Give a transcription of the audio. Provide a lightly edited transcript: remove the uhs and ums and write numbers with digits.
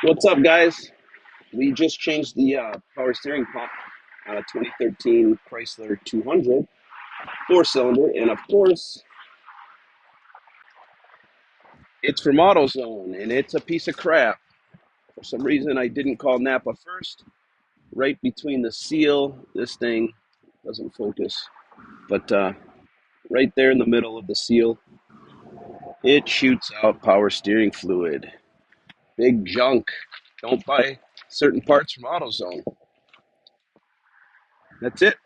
What's up, guys? We just changed the power steering pump on a 2013 Chrysler 200 four-cylinder, and of course, it's from Autozone, and it's a piece of crap. For some reason, I didn't call Napa first. Right between the seal, this thing doesn't focus, but right there in the middle of the seal, it shoots out power steering fluid. Big junk. Don't buy certain parts from AutoZone. That's it.